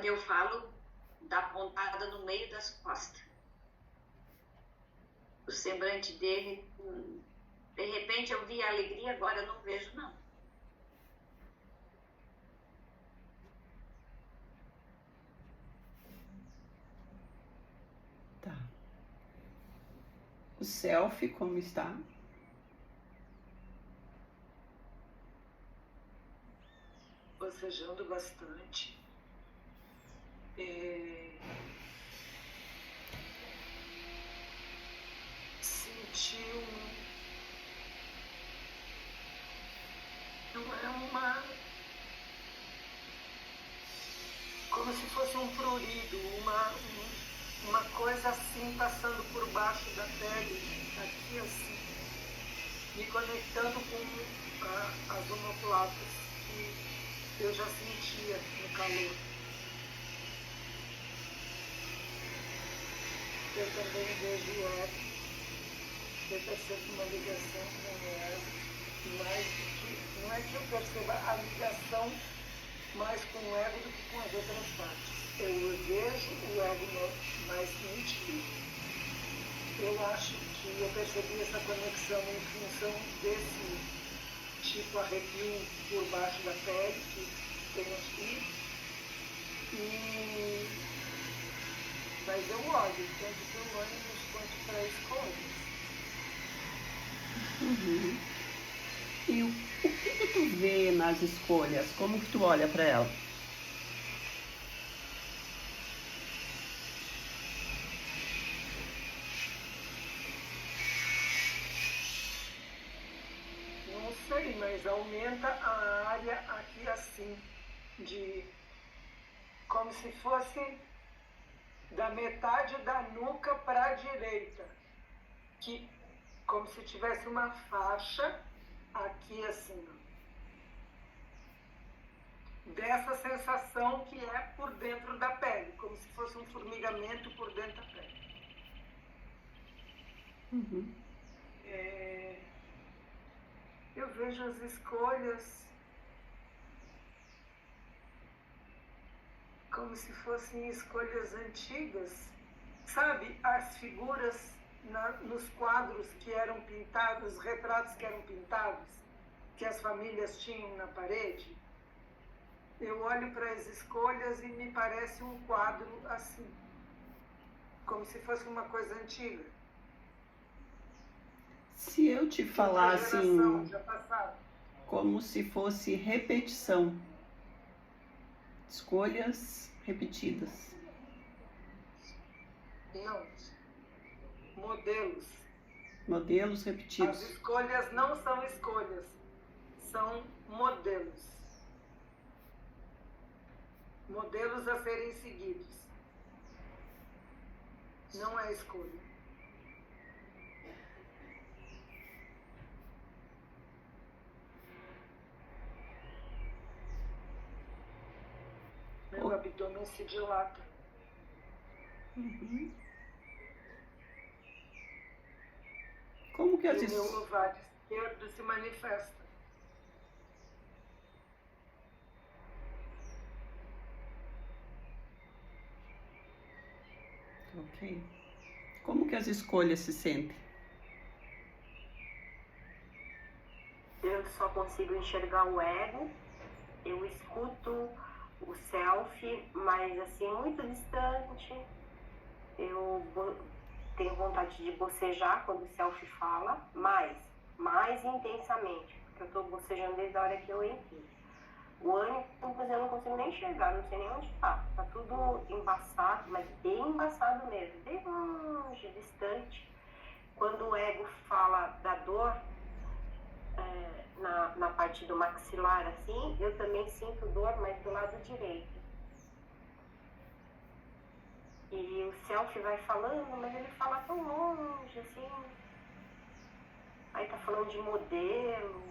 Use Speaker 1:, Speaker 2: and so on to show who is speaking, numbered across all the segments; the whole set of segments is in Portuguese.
Speaker 1: Quando eu falo da pontada no meio das costas. O semblante dele, de repente eu vi a alegria, agora eu não vejo não.
Speaker 2: Tá. O selfie, como está?
Speaker 3: Bocejando bastante. Sentiu, não é como se fosse um prurido, uma coisa assim passando por baixo da pele, aqui assim, me conectando com as omoplatas que eu já sentia no calor. Eu também vejo o ego, eu percebo uma ligação com o ego, mais do que, não é que eu perceba a ligação mais com o ego do que com as outras partes. Eu vejo o ego mais nítido. Eu acho que eu percebi essa conexão em função desse tipo arrepio por baixo da pele que tem aqui. Mas eu olho, tanto que eu olho quanto para escolhas.
Speaker 2: Uhum. E o que tu vê nas escolhas? Como que tu olha para ela?
Speaker 3: Não sei, mas aumenta a área aqui assim, como se fosse da metade da nuca para a direita, como se tivesse uma faixa aqui assim, dessa sensação que é por dentro da pele, como se fosse um formigamento por dentro da pele.
Speaker 2: Uhum.
Speaker 3: Eu vejo as escolhas como se fossem escolhas antigas, sabe? As figuras nos quadros que eram pintados, retratos que eram pintados, que as famílias tinham na parede. Eu olho para as escolhas e me parece um quadro assim, como se fosse uma coisa antiga.
Speaker 2: Se eu te falar assim,
Speaker 3: já passado.
Speaker 2: Como se fosse repetição, escolhas repetidas.
Speaker 3: Não, modelos.
Speaker 2: Modelos repetidos.
Speaker 3: As escolhas não são escolhas, são modelos. Modelos a serem seguidos. Não é escolha. Meu abdômen se dilata.
Speaker 2: Uhum. Como que
Speaker 3: o meu ovário esquerdo se manifesta.
Speaker 2: Ok. Como que as escolhas se sentem?
Speaker 1: Eu só consigo enxergar o ego, eu escuto o self, mas assim, muito distante. Eu tenho vontade de bocejar quando o self fala, mais intensamente, porque eu estou bocejando desde a hora que eu entrei. O ânimo eu não consigo nem enxergar, não sei nem onde está. Tá tudo embaçado, mas bem embaçado mesmo, bem longe, distante. Quando o ego fala da dor, na parte do maxilar, assim, eu também sinto dor, mas do lado direito. E o self vai falando, mas ele fala tão longe, assim. Aí tá falando de modelo.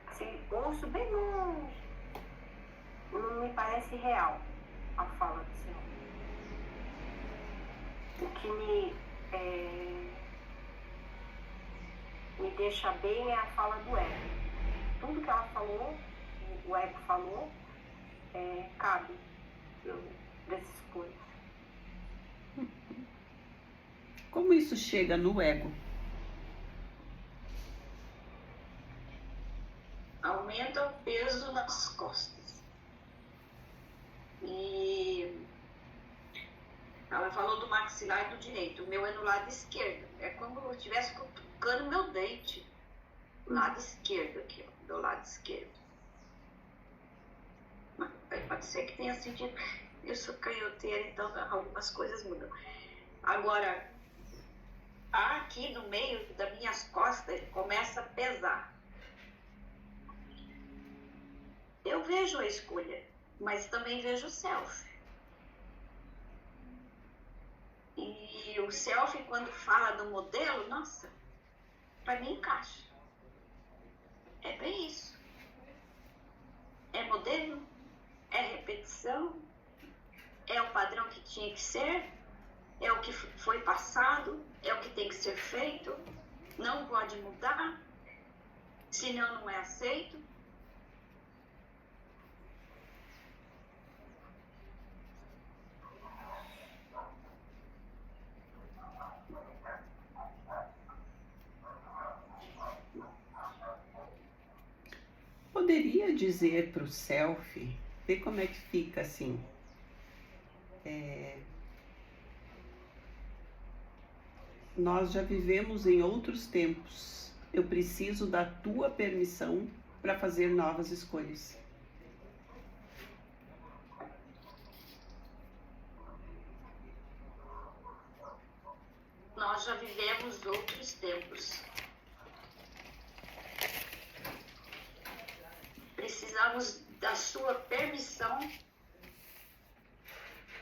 Speaker 1: Assim, ouço bem longe. Não me parece real a fala do self. O que me deixa bem é a fala do ego. Tudo que ela falou, o ego falou, cabe. das escolhas.
Speaker 2: Como isso chega no ego?
Speaker 4: Aumenta o peso nas costas. E ela falou do maxilar do direito, o meu é no lado esquerdo. É como se eu estivesse cutucando meu dente. Lado esquerdo aqui, ó, do lado esquerdo. Mas pode ser que tenha sentido. Eu sou canhoteira, então algumas coisas mudam. Agora, aqui no meio das minhas costas, ele começa a pesar. Eu vejo a escolha, mas também vejo o self. E o self, quando fala do modelo, nossa, para mim encaixa. É bem isso. É modelo, é repetição, é o padrão que tinha que ser, é o que foi passado, é o que tem que ser feito, não pode mudar, senão não é aceito.
Speaker 2: Poderia dizer para o self, ver como é que fica assim. Nós já vivemos em outros tempos. Eu preciso da tua permissão para fazer novas escolhas.
Speaker 4: Nós já vivemos outros tempos. Precisamos da sua permissão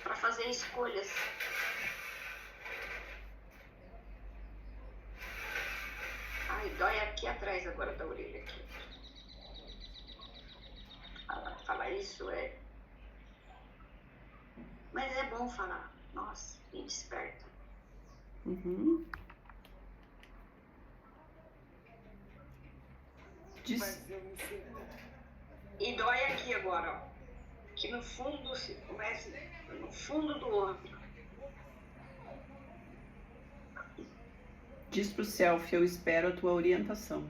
Speaker 4: para fazer escolhas. Ai, dói aqui atrás agora da orelha aqui. Falar isso é... Mas é bom falar. Nossa, me desperta.
Speaker 2: Uhum.
Speaker 3: Mas eu me sinto.
Speaker 4: E dói aqui agora, ó. Aqui no fundo, começa no fundo do outro.
Speaker 2: Diz pro self, eu espero a tua orientação.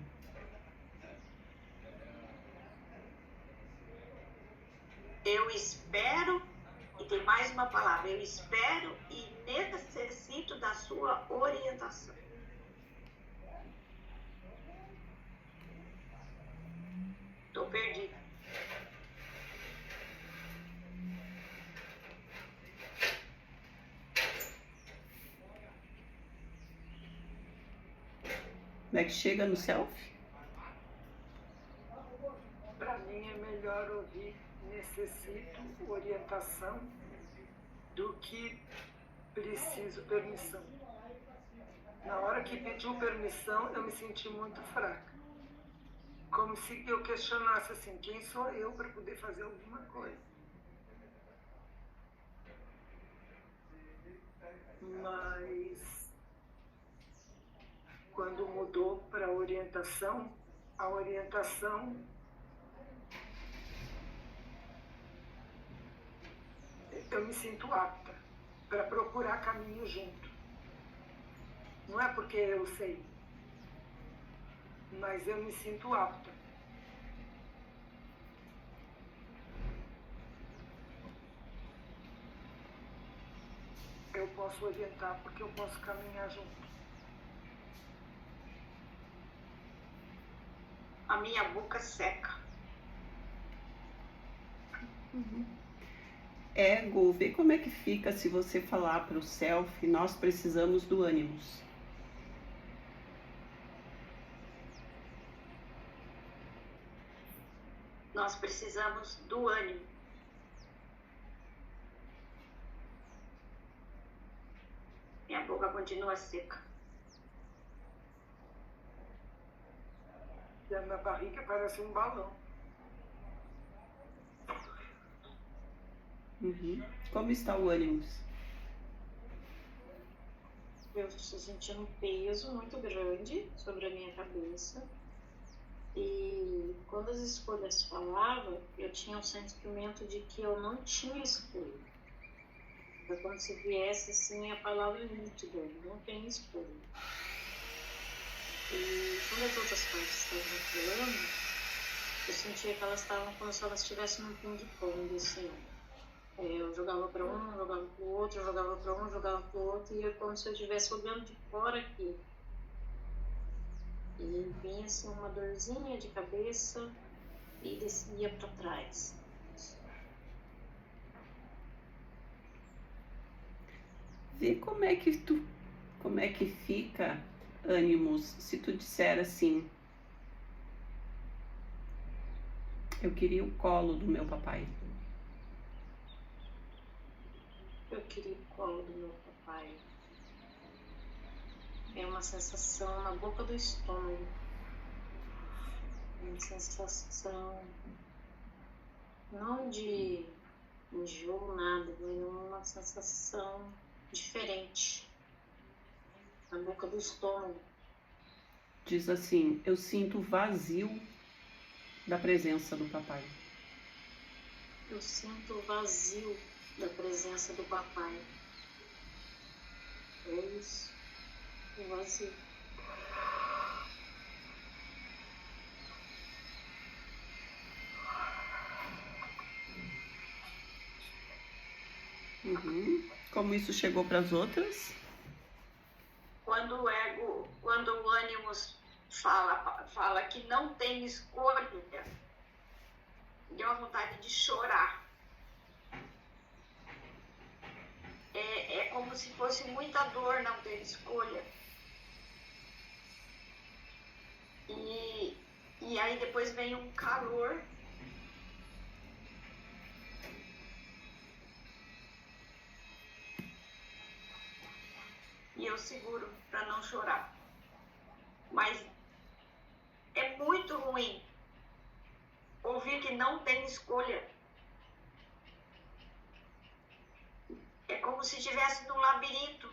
Speaker 4: Eu espero, e tem mais uma palavra, eu espero e necessito da sua orientação. Tô perdida.
Speaker 2: Como é que chega no self?
Speaker 3: Para mim é melhor ouvir necessito orientação do que preciso permissão. Na hora que pediu permissão, eu me senti muito fraca. Como se eu questionasse assim, quem sou eu para poder fazer alguma coisa? Mas quando mudou para a orientação eu me sinto apta para procurar caminho junto. Não é porque eu sei, mas eu me sinto apta. Eu posso orientar porque eu posso caminhar junto.
Speaker 4: A minha boca seca.
Speaker 2: Ego, vê como é que fica se você falar pro self, nós precisamos do ânimos.
Speaker 4: Nós precisamos do ânimo. Minha boca continua seca.
Speaker 3: E a minha barriga parece um balão.
Speaker 2: Uhum. Como está o ânimos?
Speaker 5: Eu estou sentindo um peso muito grande sobre a minha cabeça. E quando quando as escolhas falavam, eu tinha um sentimento de que eu não tinha escolha. Foi como se viesse assim a palavra nítida, não tem escolha. E quando as outras partes estavam falando, eu sentia que elas estavam como se elas estivessem num ping-pong, assim. Eu jogava para um, jogava para o outro, jogava para um, jogava para o outro, e é como se eu estivesse olhando de fora aqui. E vinha assim uma dorzinha de cabeça e descia para trás.
Speaker 2: Vê como é que fica, Ânimos, se tu disser assim: eu queria o colo do meu papai.
Speaker 5: Eu queria o colo do meu papai. É uma sensação na boca do estômago. Uma sensação não de enjoo, nada, mas uma sensação diferente na boca do estômago.
Speaker 2: Diz assim: eu sinto vazio da presença do papai.
Speaker 5: Eu sinto o vazio da presença do papai. É isso, o vazio.
Speaker 2: Como isso chegou para as outras?
Speaker 4: Quando o ânimos fala que não tem escolha, deu uma vontade de chorar. É como se fosse muita dor não ter escolha. E aí depois vem um calor. E eu seguro para não chorar. Mas é muito ruim ouvir que não tem escolha. É como se estivesse num labirinto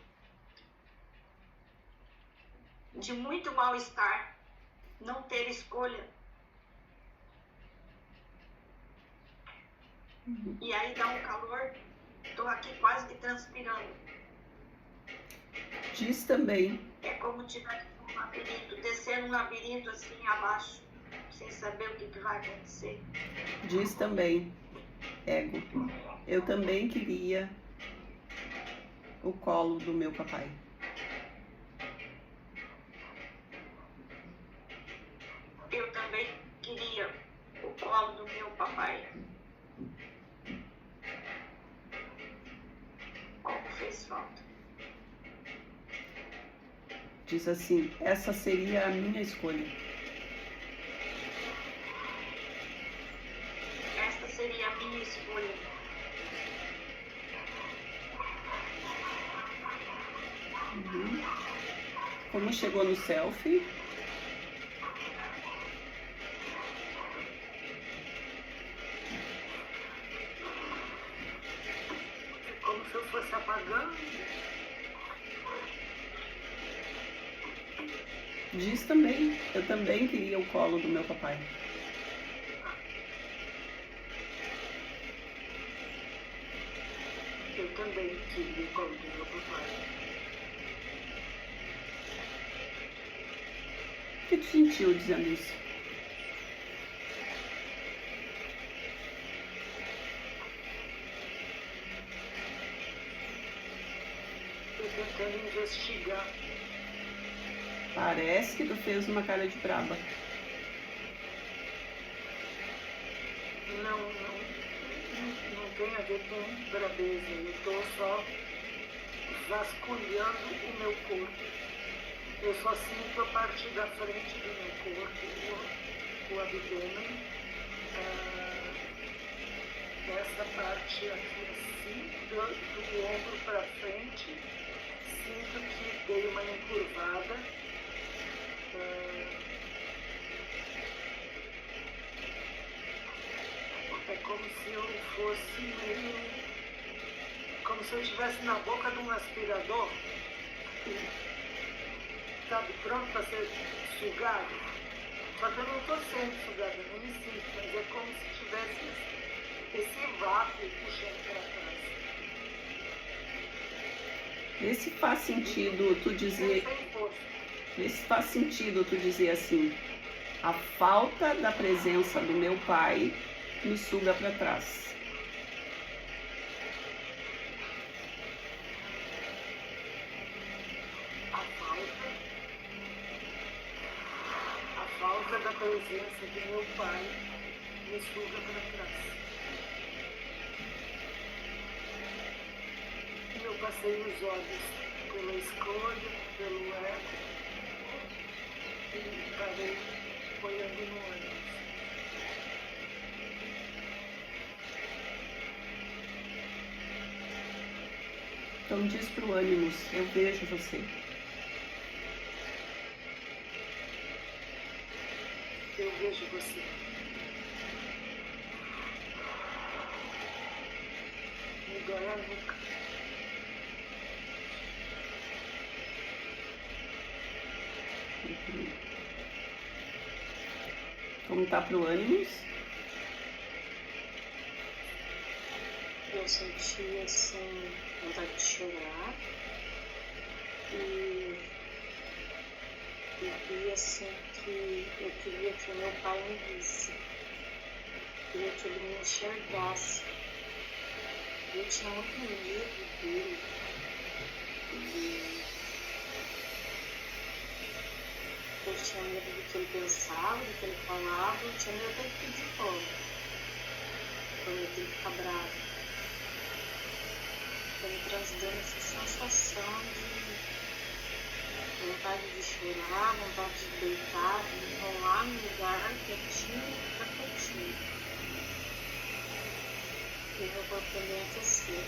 Speaker 4: de muito mal-estar, não ter escolha. E aí dá um calor, estou aqui quase que transpirando.
Speaker 2: Diz também.
Speaker 4: É como se estivesse num labirinto, descendo um labirinto assim abaixo, sem saber o que vai acontecer.
Speaker 2: Diz também, Ego, eu também queria o colo do meu papai.
Speaker 4: Eu também queria o colo do meu papai. Como fez falta.
Speaker 2: Diz assim: essa seria a minha escolha.
Speaker 4: Esta seria a minha escolha.
Speaker 2: Como chegou no selfie?
Speaker 3: Como se eu fosse apagando.
Speaker 2: Diz também, eu também queria o colo do meu papai.
Speaker 3: Eu também queria o colo do meu papai.
Speaker 2: O que tu sentiu dizendo isso?
Speaker 3: Eu tentando investigar.
Speaker 2: Parece que tu fez uma cara de braba.
Speaker 3: Não tem a ver com brabeza. Eu estou só vasculhando o meu corpo. Eu só sinto a parte da frente do meu corpo, o abdômen, essa parte aqui assim, do ombro para frente. Sinto que dei uma encurvada. É como se eu fosse meio... como se eu estivesse na boca de um aspirador, sabe, pronto para ser sugado. Só que eu não estou sendo sugada, eu não me rápido, puxando para trás.
Speaker 2: Vê se faz sentido tu dizer,
Speaker 3: Sem força.
Speaker 2: vê se faz sentido tu dizer assim: a falta da presença do meu pai me suga para trás.
Speaker 3: A falta da presença do meu pai me suga para trás. Eu passei os olhos pela escolha, pelo ego e parei olhando no ônibus.
Speaker 2: Então diz pro ânimos: eu vejo você.
Speaker 3: Eu vejo você. Me dói a nuca.
Speaker 2: Como tá pro ânimos?
Speaker 5: Eu senti assim vontade de chorar e vi assim que eu queria que meu pai me visse, queria que ele me enxergasse. Eu tinha muito medo dele, eu tinha medo do que ele pensava, do que ele falava, eu tinha medo até de pedir fora, quando ele ficar bravo. Foi me trazendo essa sensação de vontade de chorar, vontade de deitar, de enrolar no lugar quietinho, ficar quietinho. E meu corpo também aquecer.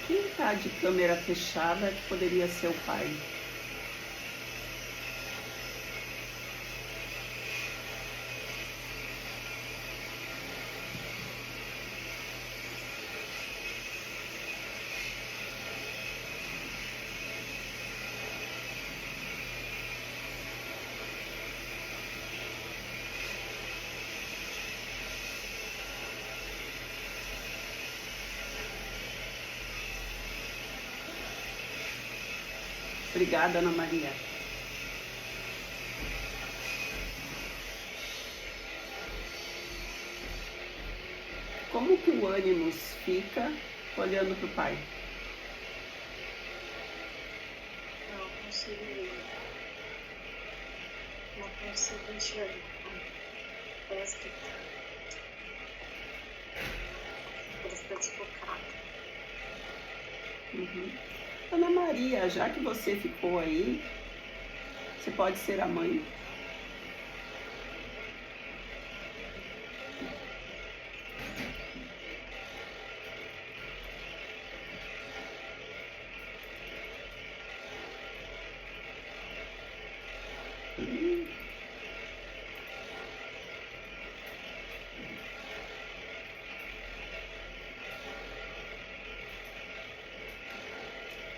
Speaker 2: Quem tá de câmera fechada que poderia ser o pai? Obrigada, Ana Maria. Como que o ânimos fica olhando pro pai?
Speaker 5: Não consigo ver. Não consigo enxergar. Parece que está desfocado.
Speaker 2: Uhum. Ana Maria, já que você ficou aí, você pode ser a mãe?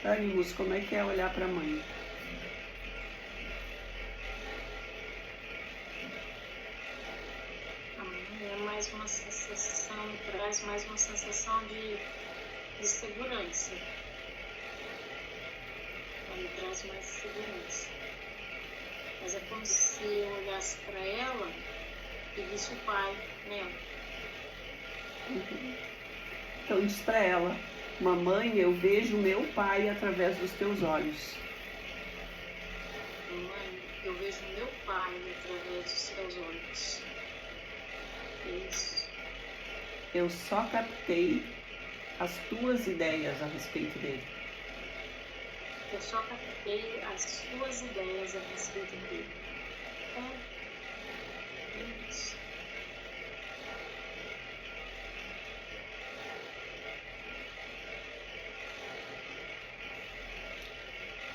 Speaker 2: Ânimos, como é que é olhar para a mãe?
Speaker 5: A mãe é mais uma sensação, traz mais uma sensação de segurança. Ela me traz mais segurança. Mas é como se eu olhasse para ela e visse o pai nela.
Speaker 2: Uhum. Então diz para ela: mamãe, eu vejo meu pai através dos teus olhos.
Speaker 5: Mamãe, eu vejo meu pai através dos seus olhos. Isso.
Speaker 2: Eu só captei as tuas ideias a respeito dele.
Speaker 5: Eu só captei as suas ideias a respeito dele. Isso.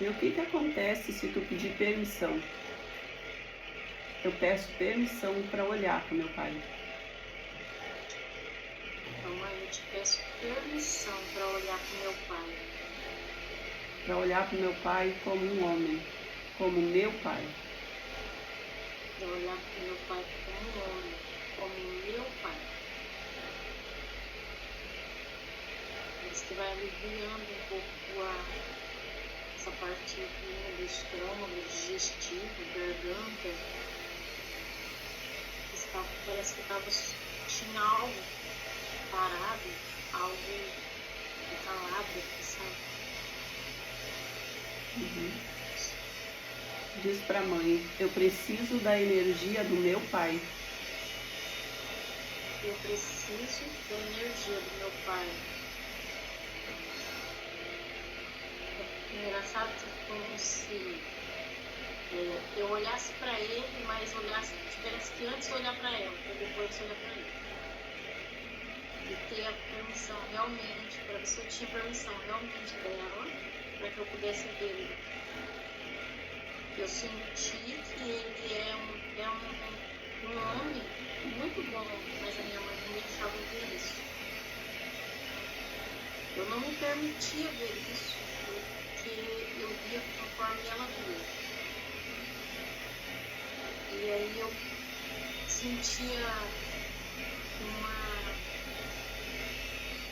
Speaker 2: E o que acontece se tu pedir permissão? Eu peço permissão para olhar para meu pai.
Speaker 5: Mamãe, eu te peço permissão para olhar para meu pai.
Speaker 2: Para olhar para meu pai como um homem, como meu pai.
Speaker 5: para olhar para o meu pai como homem, como meu pai. Isso que vai aliviando um pouco essa parte do estômago, digestivo, garganta. Parece que tinha algo parado, algo calado, sabe?
Speaker 2: Diz pra mãe, eu preciso da energia do meu pai.
Speaker 5: Eu preciso da energia do meu pai. É engraçado como se eu olhasse para ele, mas tivesse que antes olhar para ela, para depois olhar para ele. E ter a permissão realmente, para ver se eu tinha permissão realmente dela, para que eu pudesse ver ele. Eu senti que ele é um homem muito bom, mas a minha mãe não me deixava ver isso. Eu não me permitia ver isso, porque eu via conforme ela via. E aí eu sentia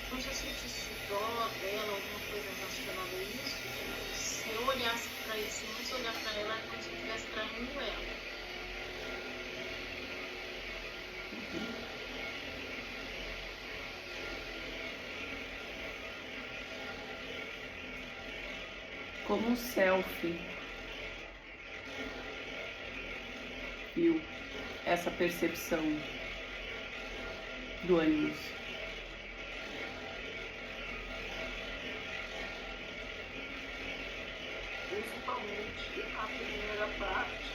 Speaker 5: como se eu sentisse dó dela, alguma coisa relacionada a isso. Se eu olhasse para ele, se eu não olhar para ela, é como se eu estivesse traindo ela.
Speaker 2: Como um selfie viu essa percepção do ânimos.
Speaker 3: Principalmente a primeira parte,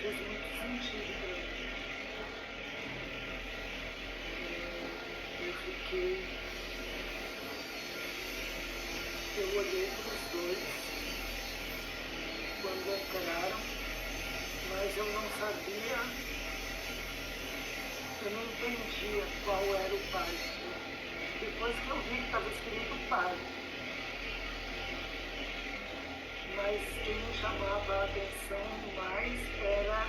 Speaker 3: fez muito sentido para mim. Eu olhei para os dois quando entraram, mas eu não sabia, eu não entendia qual era o pai. Depois que eu vi que estava escrito pai. Mas quem me chamava a atenção mais era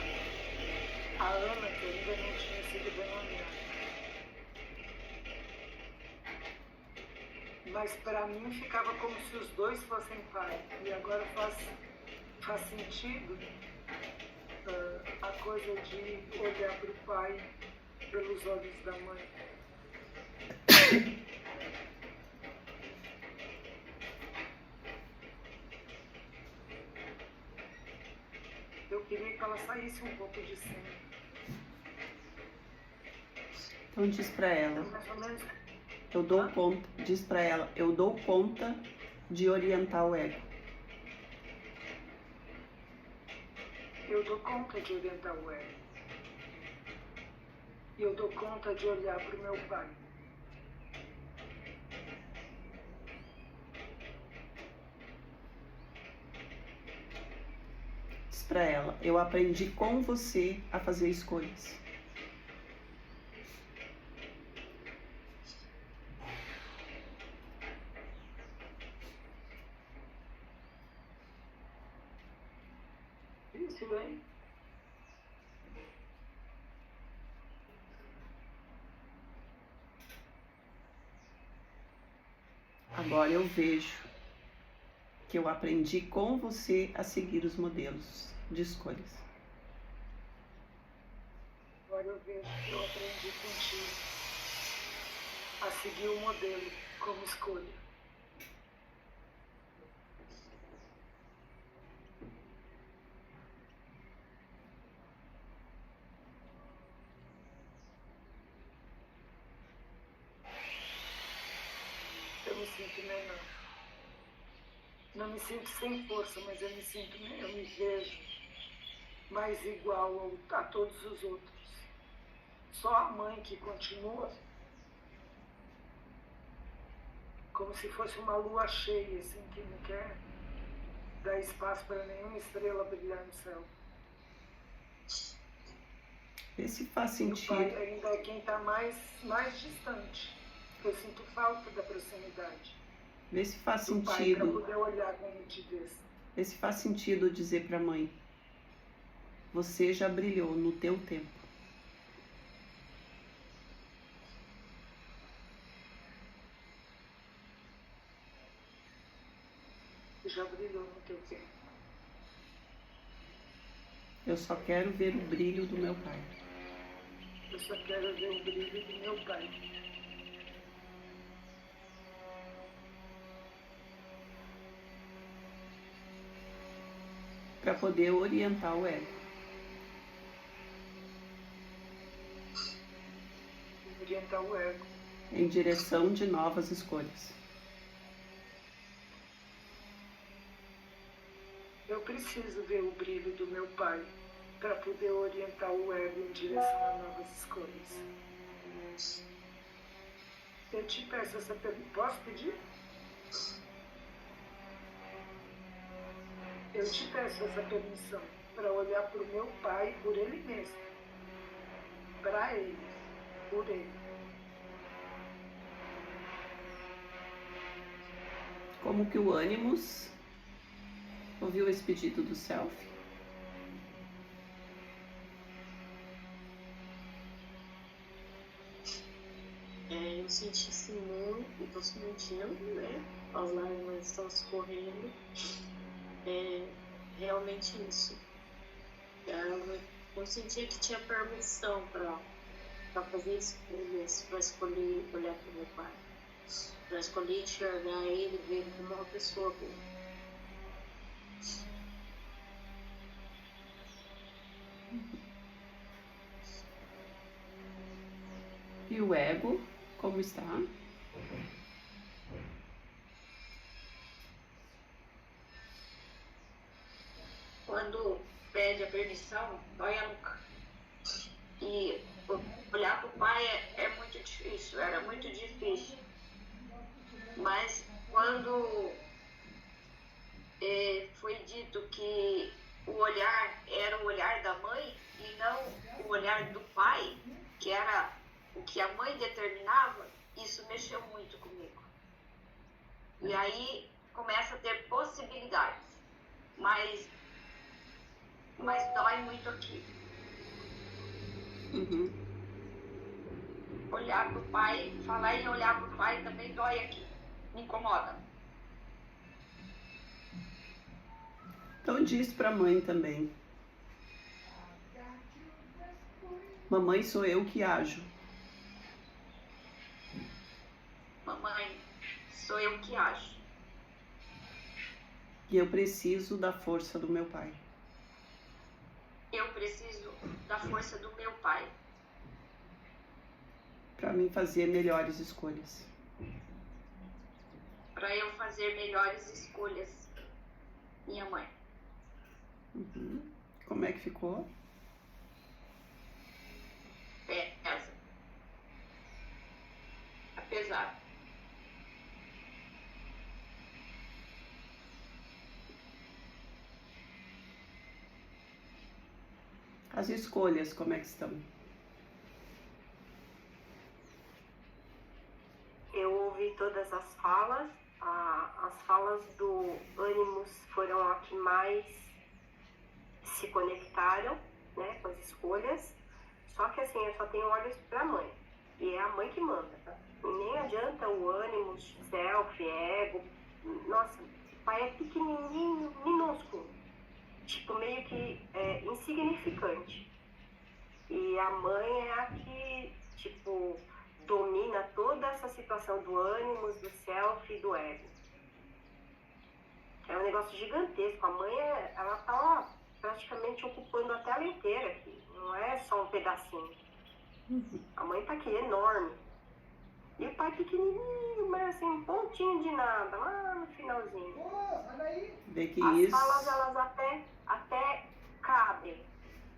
Speaker 3: a Ana, que ainda não tinha sido denominada. Mas para mim ficava como se os dois fossem pai. E agora faz sentido a coisa de olhar para o pai pelos olhos da mãe. Eu queria que ela saísse um pouco de cena.
Speaker 2: Então diz pra ela,
Speaker 3: Mais ou menos.
Speaker 2: eu dou conta, diz pra ela, eu dou conta de orientar o ego.
Speaker 3: Eu dou conta de orientar o ego. E eu dou conta de olhar para o meu pai.
Speaker 2: Diz pra ela, eu aprendi com você a fazer escolhas.
Speaker 3: Isso, hein?
Speaker 2: Agora eu vejo que eu aprendi com você a seguir os modelos de escolhas.
Speaker 3: Agora eu vejo que eu aprendi contigo a seguir o modelo como escolha. Eu me sinto menor. Não me sinto sem força, mas eu me vejo mais igual a todos os outros. Só a mãe que continua como se fosse uma lua cheia, assim, que não quer dar espaço para nenhuma estrela brilhar no céu.
Speaker 2: Vê se faz
Speaker 3: E o pai
Speaker 2: sentido.
Speaker 3: ainda é quem está mais distante. Eu sinto falta da proximidade.
Speaker 2: Vê se faz
Speaker 3: do pai para
Speaker 2: sentido.
Speaker 3: poder olhar com nitidez.
Speaker 2: Vê se faz sentido dizer para a mãe: você já brilhou no teu tempo.
Speaker 3: Já brilhou no teu tempo.
Speaker 2: Eu só quero ver o brilho do meu pai.
Speaker 3: Eu só quero ver o brilho do meu pai.
Speaker 2: Para poder orientar o ego.
Speaker 3: Orientar o ego.
Speaker 2: Em direção de novas escolhas.
Speaker 3: Eu preciso ver o brilho do meu pai para poder orientar o ego em direção a novas escolhas. Eu te peço essa pergunta. Posso pedir? Eu te peço essa permissão para olhar para o meu pai por ele mesmo. Para ele. Por ele.
Speaker 2: Como que o Animus ouviu esse pedido do Self?
Speaker 5: Eu senti sim muito, estou sentindo, né? As lágrimas estão escorrendo. Realmente isso. Eu sentia que tinha permissão para fazer escolhas, para escolher olhar para o meu pai, para escolher enxergar ele, ver ele como uma pessoa boa.
Speaker 2: E o ego, como está?
Speaker 4: Quando pede a permissão, dói a nuca. E olhar para o pai é muito difícil, era muito difícil. Mas quando foi dito que o olhar era o olhar da mãe e não o olhar do pai, que era o que a mãe determinava, isso mexeu muito comigo. E aí começa a ter possibilidades, mas dói muito aqui.
Speaker 2: Uhum.
Speaker 4: Olhar pro pai, falar em olhar pro pai também dói aqui, me incomoda.
Speaker 2: Então diz para a mãe também: mamãe, sou eu que ajo.
Speaker 4: Mamãe, sou eu que acho.
Speaker 2: E eu preciso da força do meu pai.
Speaker 4: Eu preciso da força do meu pai.
Speaker 2: Para mim fazer melhores escolhas.
Speaker 4: Para eu fazer melhores escolhas. Minha mãe.
Speaker 2: Uhum. Como é que ficou?
Speaker 4: Pesa. Apesar.
Speaker 2: As escolhas, como é que estão?
Speaker 1: Eu ouvi todas as falas. As falas do Animus foram a que mais se conectaram, né, com as escolhas. Só que assim, eu só tenho olhos para a mãe. E é a mãe que manda. Tá? E nem adianta o Animus, Self, Ego. Nossa, o pai é pequenininho, minúsculo. Tipo, meio que insignificante. E a mãe é a que, tipo, domina toda essa situação do Animus, do Self e do Ego. É um negócio gigantesco. A mãe, ela tá praticamente ocupando a tela inteira aqui. Não é só um pedacinho. A mãe tá aqui, enorme. E o pai pequenininho, mas assim, um pontinho de nada, lá no finalzinho.
Speaker 2: Vê que
Speaker 1: As
Speaker 2: isso.
Speaker 1: falas, elas até cabem,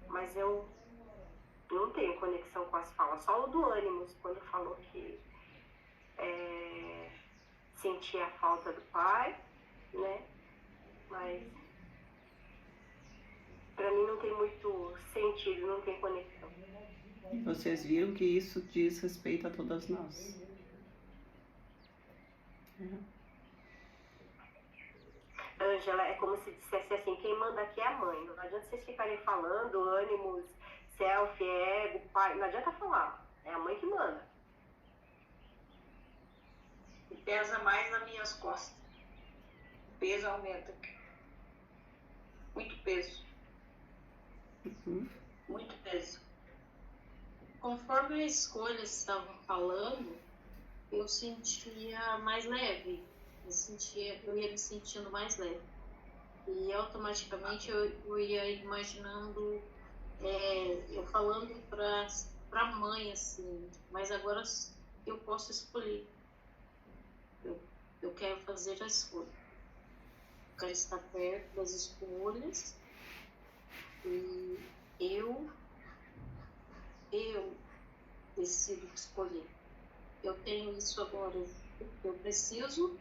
Speaker 1: mas eu não tenho conexão com as falas. Só o do Animus, quando falou que sentia a falta do pai, né? Mas pra mim não tem muito sentido, não tem conexão.
Speaker 2: Vocês viram que isso diz respeito a todas nós.
Speaker 1: Ângela, é como se dissesse assim, quem manda aqui é a mãe. Não adianta vocês ficarem falando, ânimos, self, ego, pai. Não adianta falar. É a mãe que manda.
Speaker 4: E pesa mais nas minhas costas. O peso aumenta. Muito peso. Muito peso.
Speaker 5: Conforme as escolhas estavam falando, eu sentia mais leve. Eu ia me sentindo mais leve. E automaticamente eu ia imaginando, eu falando para a mãe, assim, mas agora eu posso escolher. Eu quero fazer a escolha. Eu quero estar perto das escolhas. E eu decido escolher. Eu tenho isso agora. Eu preciso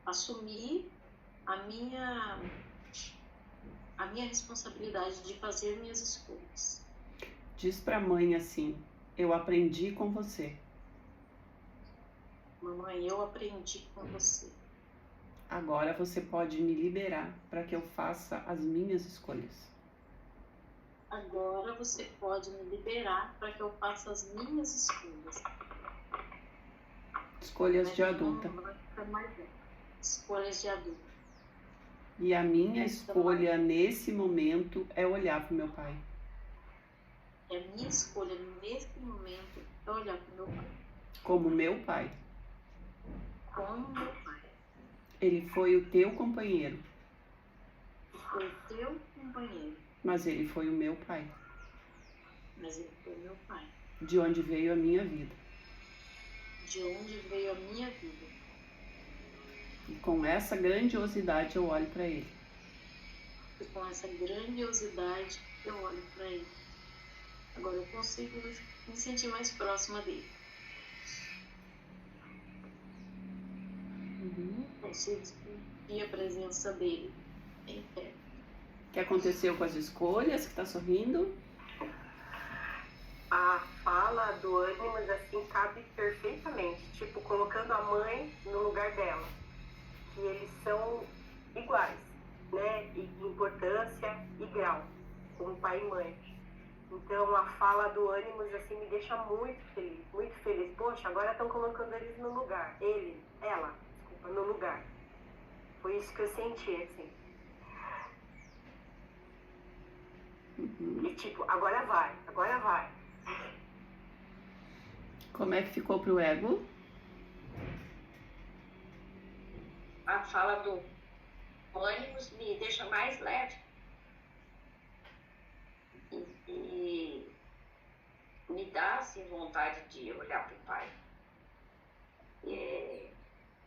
Speaker 5: assumir a minha responsabilidade de fazer minhas escolhas.
Speaker 2: Diz pra mãe assim, eu aprendi com você.
Speaker 5: Mamãe, eu aprendi com você.
Speaker 2: Agora você pode me liberar para que eu faça as minhas escolhas.
Speaker 5: Agora você pode me liberar para que eu faça as minhas escolhas.
Speaker 2: Escolhas de adulta.
Speaker 5: Escolhas de adulto.
Speaker 2: E a minha escolha nesse momento é olhar pro meu pai.
Speaker 5: E a minha escolha nesse momento é olhar pro meu pai.
Speaker 2: Como meu pai.
Speaker 5: Como meu pai.
Speaker 2: Ele foi o teu companheiro.
Speaker 5: Foi o teu companheiro.
Speaker 2: Mas ele foi o meu pai.
Speaker 5: Mas ele foi o meu pai.
Speaker 2: De onde veio a minha vida.
Speaker 5: De onde veio a minha vida.
Speaker 2: E com essa grandiosidade eu olho para ele.
Speaker 5: E com essa grandiosidade eu olho para ele. Agora eu consigo me sentir mais próxima dele. Consigo sentir a presença dele em pé.
Speaker 2: O que aconteceu com as escolhas? Que tá sorrindo?
Speaker 1: A fala do ânimos assim cabe perfeitamente, tipo colocando a mãe no lugar dela, que eles são iguais, né, em importância e grau, como pai e mãe. Então a fala do ânimos assim me deixa muito feliz, muito feliz. Poxa, agora estão colocando eles no lugar, ela, desculpa, no lugar. Foi isso que eu senti, assim. E tipo, agora vai.
Speaker 2: Como é que ficou pro ego?
Speaker 4: A fala do ânimos me deixa mais leve. E me dá assim, vontade de olhar para o pai.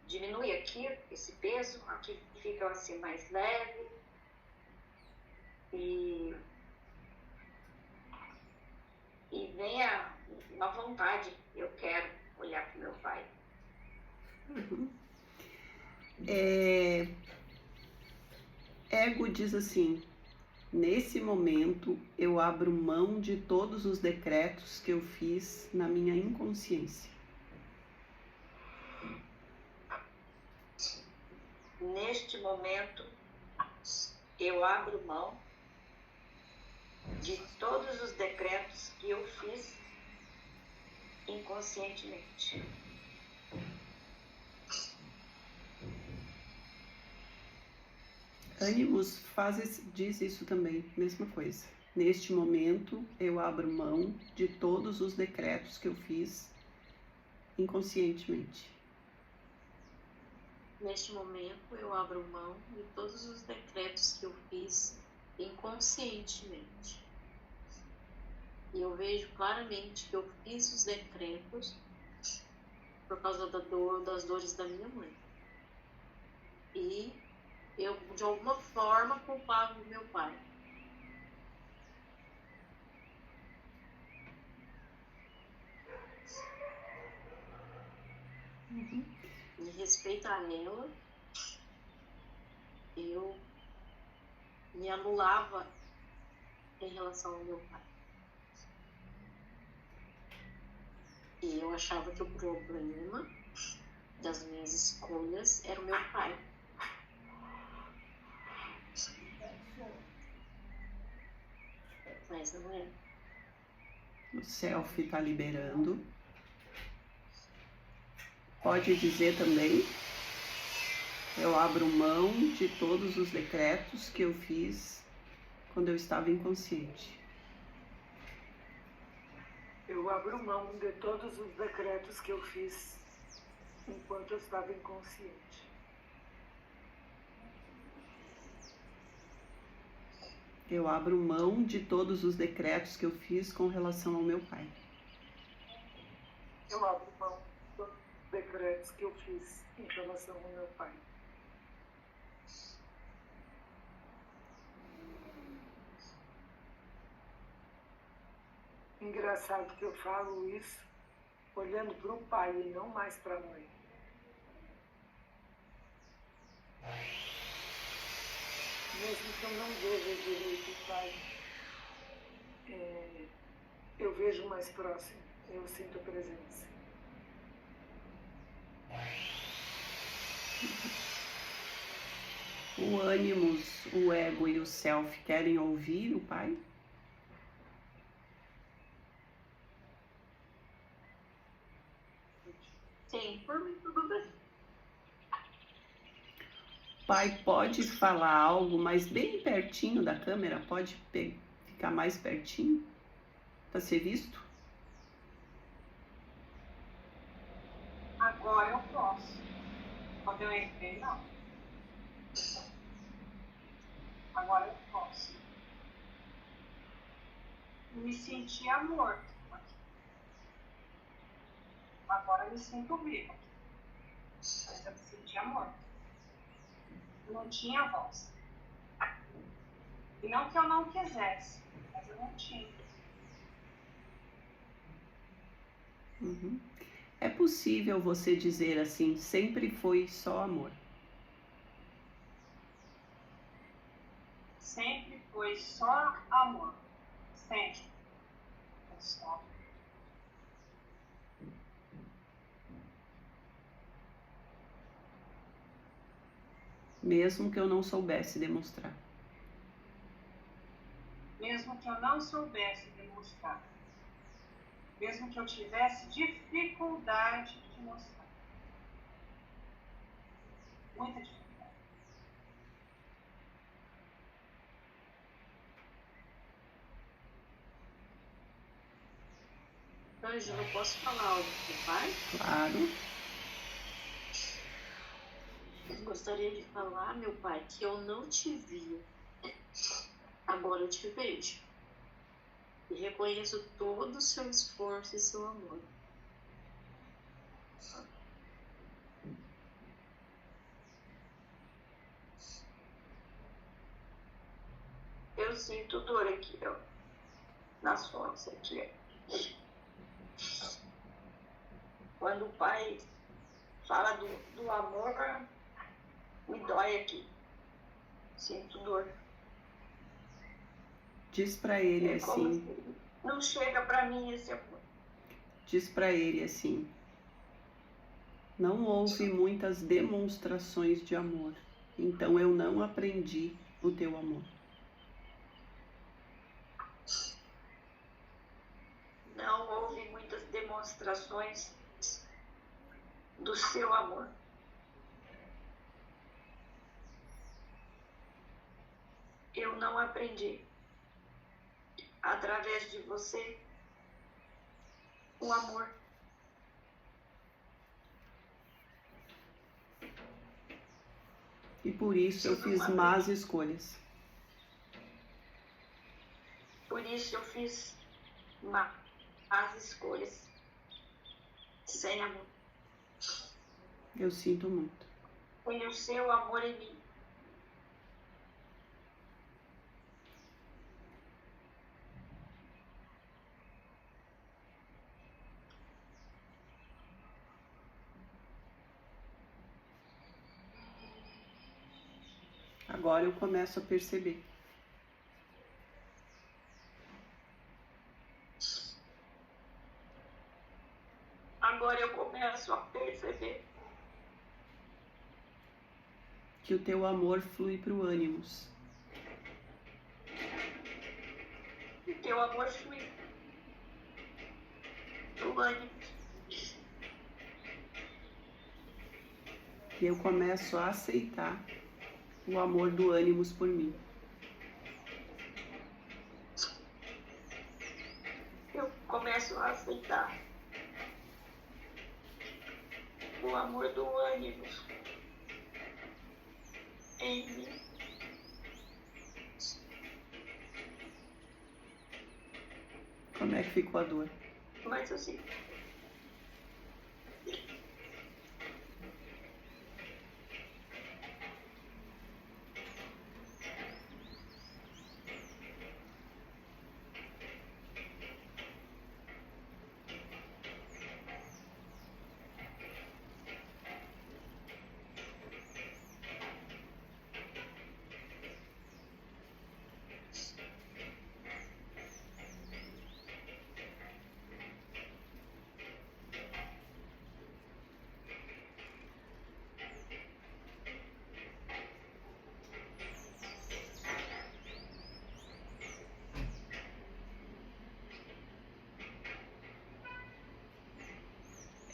Speaker 4: Diminui aqui esse peso, aqui fica assim mais leve. E vem uma vontade, eu quero olhar para o meu pai.
Speaker 2: Ego diz assim, nesse momento eu abro mão de todos os decretos que eu fiz na minha inconsciência.
Speaker 4: Neste momento eu abro mão de todos os decretos que eu fiz inconscientemente.
Speaker 2: Ânimos diz isso também, mesma coisa. Neste momento eu abro mão de todos os decretos que eu fiz inconscientemente.
Speaker 5: Neste momento eu abro mão de todos os decretos que eu fiz inconscientemente. E eu vejo claramente que eu fiz os decretos por causa das dores da minha mãe. E eu, de alguma forma, culpava o meu pai. Em respeito a ela, eu me anulava em relação ao meu pai. E eu achava que o problema das minhas escolhas era o meu pai. mais, não é?
Speaker 2: O self está liberando. Pode dizer também: eu abro mão de todos os decretos que eu fiz quando eu estava inconsciente.
Speaker 3: Eu abro mão de todos os decretos que eu fiz enquanto eu estava inconsciente.
Speaker 2: Eu abro mão de todos os decretos que eu fiz com relação ao meu pai.
Speaker 3: Eu abro mão dos decretos que eu fiz em relação ao meu pai. Engraçado que eu falo isso olhando para o pai e não mais para a mãe. Mesmo que eu não veja direito o pai, eu vejo mais próximo, eu sinto a presença.
Speaker 2: O ânimos, o ego e o self querem ouvir o pai?
Speaker 4: Sim, por mim tudo bem.
Speaker 2: O pai pode falar algo, mas bem pertinho da câmera? Pode ficar mais pertinho para ser visto?
Speaker 6: Agora eu posso. Quando eu entrei, não. Agora eu posso. Me sentia morto aqui. Agora eu me sinto viva. Mas eu me sentia morto. Não tinha voz. E não que eu não quisesse, mas eu não tinha.
Speaker 2: Uhum. É possível você dizer assim: sempre foi só amor?
Speaker 6: Sempre foi só amor. Sempre. Foi só.
Speaker 2: Mesmo que eu não soubesse demonstrar.
Speaker 6: Mesmo que eu não soubesse demonstrar. Mesmo que eu tivesse dificuldade de mostrar. Muita dificuldade.
Speaker 5: Ângela, eu posso falar algo pro pai?
Speaker 2: Claro.
Speaker 5: Eu gostaria de falar, meu pai, que eu não te via. Agora eu te vejo. E reconheço todo o seu esforço e seu amor.
Speaker 4: Eu sinto dor aqui, ó. Nas fontes aqui, ó. Quando o pai fala do amor, me dói aqui. Sinto dor.
Speaker 2: Diz para ele
Speaker 4: É como
Speaker 2: assim.
Speaker 4: se não chega para mim esse amor.
Speaker 2: Diz para ele assim: não houve muitas demonstrações de amor, então eu não aprendi o teu amor.
Speaker 4: Não houve muitas demonstrações do seu amor. Eu não aprendi, através de você, o amor.
Speaker 2: E por isso eu fiz más escolhas.
Speaker 4: Por isso eu fiz más escolhas, sem amor.
Speaker 2: Eu sinto muito.
Speaker 4: Foi o seu amor em mim.
Speaker 2: Agora eu começo a perceber.
Speaker 4: Agora eu começo a perceber
Speaker 2: Que o teu amor flui para o ânimos.
Speaker 4: Porque o amor flui do ânimo.
Speaker 2: E eu começo a aceitar o amor do ânimos por mim.
Speaker 4: Eu começo a aceitar o amor do ânimo em mim.
Speaker 2: Como é que ficou a dor?
Speaker 4: Mas assim,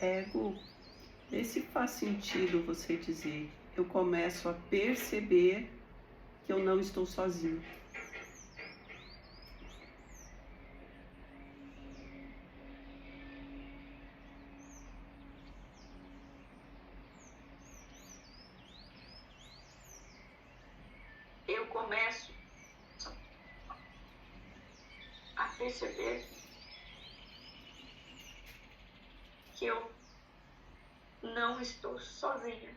Speaker 2: Ego, vê se faz sentido você dizer, eu começo a perceber que eu não estou sozinho.
Speaker 4: eu começo a perceber que eu não estou sozinha.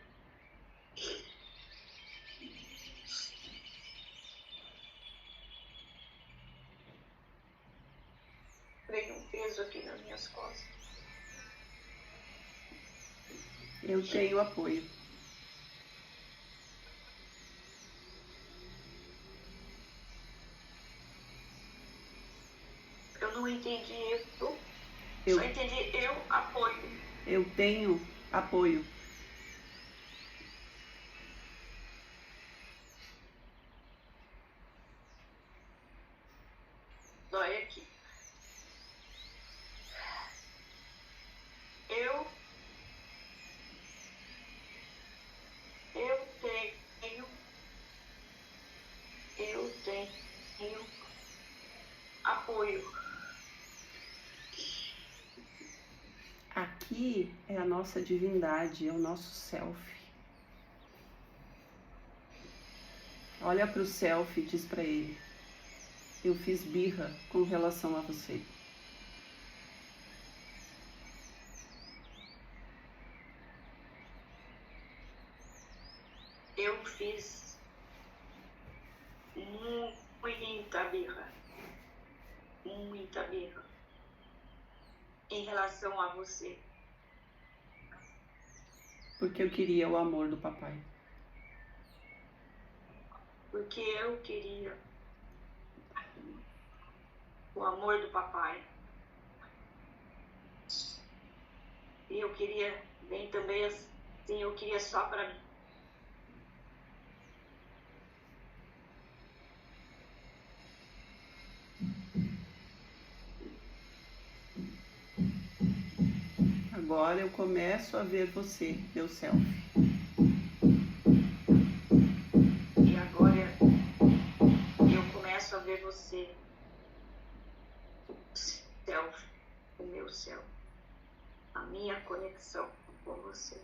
Speaker 4: Veio um peso aqui nas minhas costas.
Speaker 2: Eu tenho apoio.
Speaker 4: Eu não entendi isso.
Speaker 2: Eu-
Speaker 4: Só entendi eu apoio.
Speaker 2: Eu tenho apoio.
Speaker 4: Dói aqui. Eu tenho apoio.
Speaker 2: Aqui é a nossa divindade, é o nosso self. Olha para o self e diz para ele, eu fiz birra com relação a você.
Speaker 4: Eu fiz muita birra em relação a você.
Speaker 2: Porque eu queria o amor do papai.
Speaker 4: Porque eu queria o amor do papai. E eu queria bem também assim, eu queria só para mim.
Speaker 2: Agora eu começo a ver você, meu self.
Speaker 4: E agora eu começo a ver você, o self, o meu self, a minha conexão com você.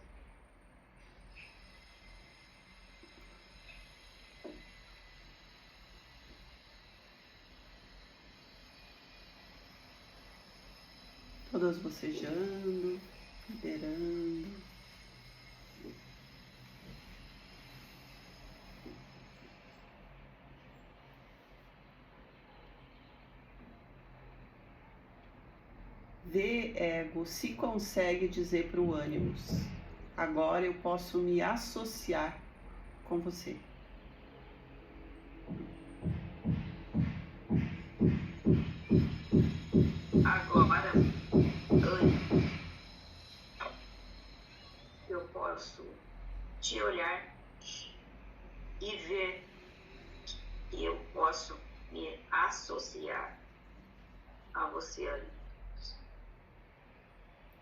Speaker 2: Todas bocejando, liberando. Vê, ego, se consegue dizer para o ânimos, agora eu posso me associar com você.
Speaker 4: Agora, eu posso te olhar e ver que eu posso me associar a você, Anne.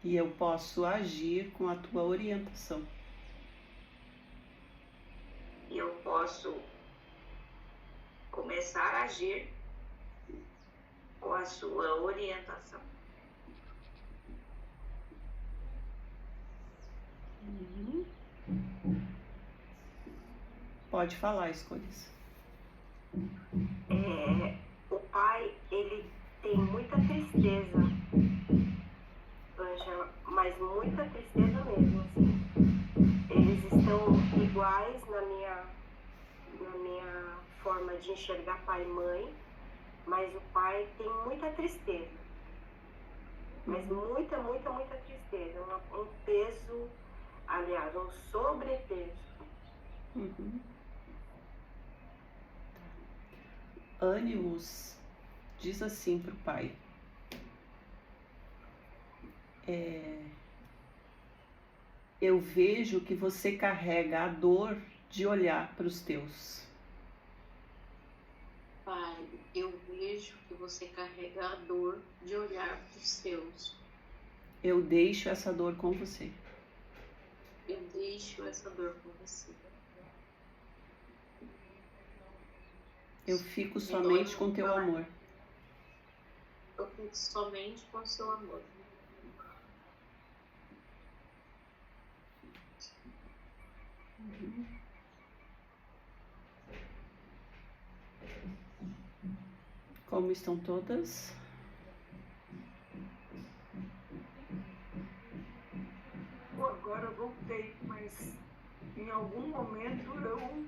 Speaker 2: E eu posso agir com a tua orientação.
Speaker 4: E eu posso começar a agir com a sua orientação.
Speaker 2: Pode falar, escolhas.
Speaker 1: O pai, ele tem muita tristeza, Ângela, mas muita tristeza mesmo, assim. Eles estão iguais na minha forma de enxergar pai e mãe, mas o pai tem muita tristeza. Mas muita, muita, muita tristeza. Um peso, aliás, um sobrepeso.
Speaker 2: Ânimos diz assim pro pai: eu vejo que você carrega a dor de olhar para os teus.
Speaker 5: Pai, eu vejo que você carrega a dor de olhar para os seus.
Speaker 2: Eu deixo essa dor com você.
Speaker 5: Eu deixo essa dor com você.
Speaker 2: Eu fico somente com teu amor.
Speaker 5: Eu fico somente com seu amor.
Speaker 2: Como estão todas?
Speaker 3: Agora eu voltei, mas em algum momento eu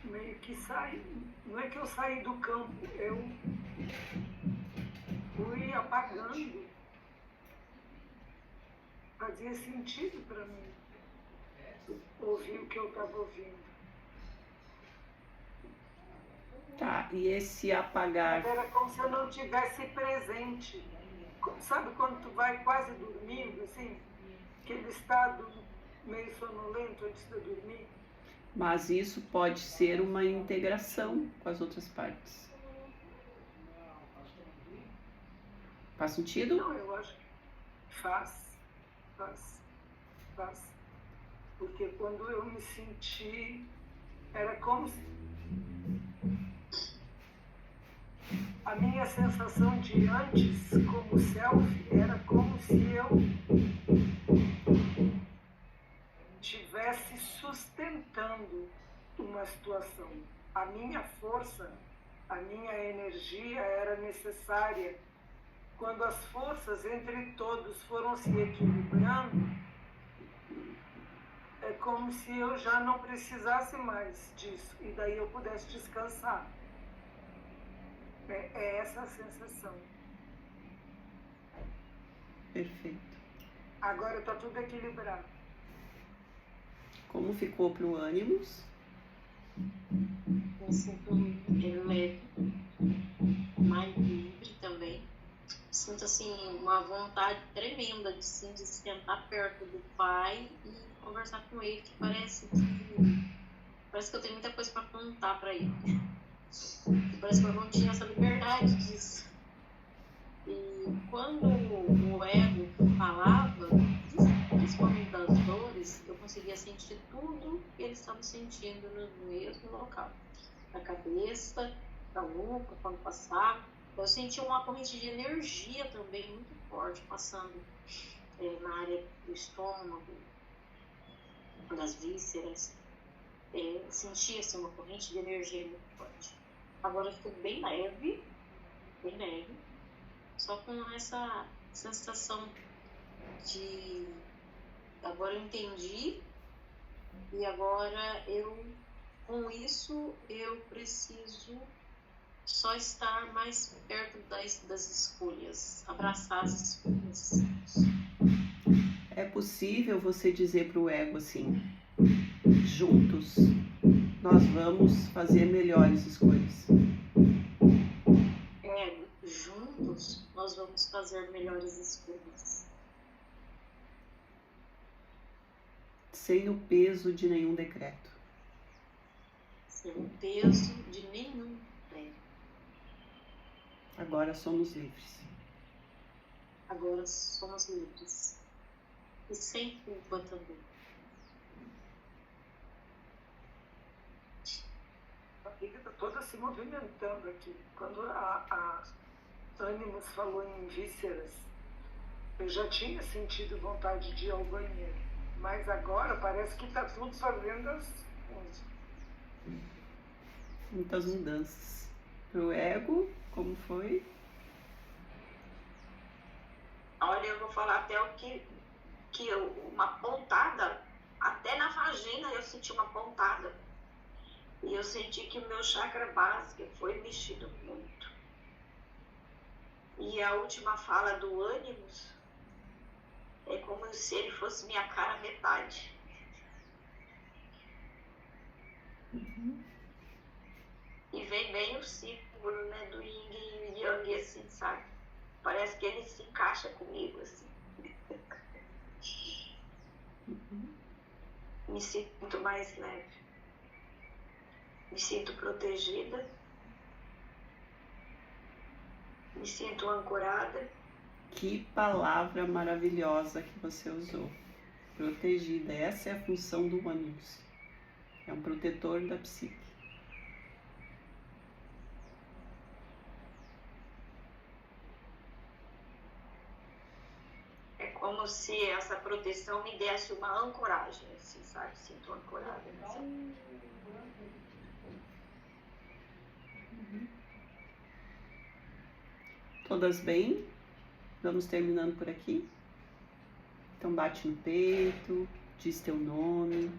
Speaker 3: meio que saí. Não é que eu saí do campo, eu fui apagando. Fazia sentido para mim ouvir o que eu estava ouvindo.
Speaker 2: Tá, e esse apagar?
Speaker 3: Era como se eu não tivesse presente. Sabe quando tu vai quase dormindo, assim? Aquele estado meio sonolento antes de dormir?
Speaker 2: Mas isso pode ser uma integração com as outras partes. Faz sentido?
Speaker 3: Não, eu acho que faz. Porque quando eu me senti, era como se... A minha sensação de antes, como self, era como se eu estivesse sustentando uma situação. A minha força, a minha energia era necessária. Quando as forças entre todos foram se equilibrando, é como se eu já não precisasse mais disso, e daí eu pudesse descansar. É essa a sensação.
Speaker 2: Perfeito.
Speaker 3: Agora está tudo equilibrado.
Speaker 2: Como ficou pro ânimos?
Speaker 5: Eu sinto leve, mais livre também. Sinto assim uma vontade tremenda de sentar perto do pai e conversar com ele, que parece que eu tenho muita coisa para contar para ele. Parece que eu não tinha essa liberdade disso. E quando o ego falava, principalmente das dores, eu conseguia sentir tudo que eles estavam sentindo no mesmo local. Na cabeça, da nuca, quando passava. Eu sentia uma corrente de energia também muito forte passando na área do estômago, das vísceras. Sentia assim, uma corrente de energia muito forte. Agora eu fico bem leve, só com essa sensação de agora eu entendi e agora com isso eu preciso só estar mais perto das escolhas, abraçar as escolhas.
Speaker 2: É possível você dizer pro ego assim: juntos nós vamos fazer melhores escolhas.
Speaker 5: Juntos nós vamos fazer melhores escolhas.
Speaker 2: Sem o peso de nenhum decreto.
Speaker 5: Sem o peso de nenhum.
Speaker 2: Agora somos livres.
Speaker 5: Agora somos livres. E sem culpa também.
Speaker 3: A vida está toda se movimentando aqui. Quando a Ânimos falou em vísceras, eu já tinha sentido vontade de ir ao banheiro. Mas agora parece que está tudo fazendo
Speaker 2: Muitas mudanças. Pro ego, como foi?
Speaker 4: Olha, eu vou falar até o que uma pontada, até na vagina eu senti uma pontada. E eu senti que o meu chakra básico foi mexido muito. E a última fala do ânimos é como se ele fosse minha cara metade. E vem bem o símbolo, né, do Yin e Yang, assim, sabe? Parece que ele se encaixa comigo, assim. Me sinto mais leve. Me sinto protegida. Me sinto ancorada.
Speaker 2: Que palavra maravilhosa que você usou. Protegida. Essa é a função do ânimos. É um protetor da psique.
Speaker 4: É como se essa proteção me desse uma ancoragem, assim, sabe? Sinto ancorada. Assim.
Speaker 2: Todas bem? Vamos terminando por aqui? Então bate no peito, diz teu nome.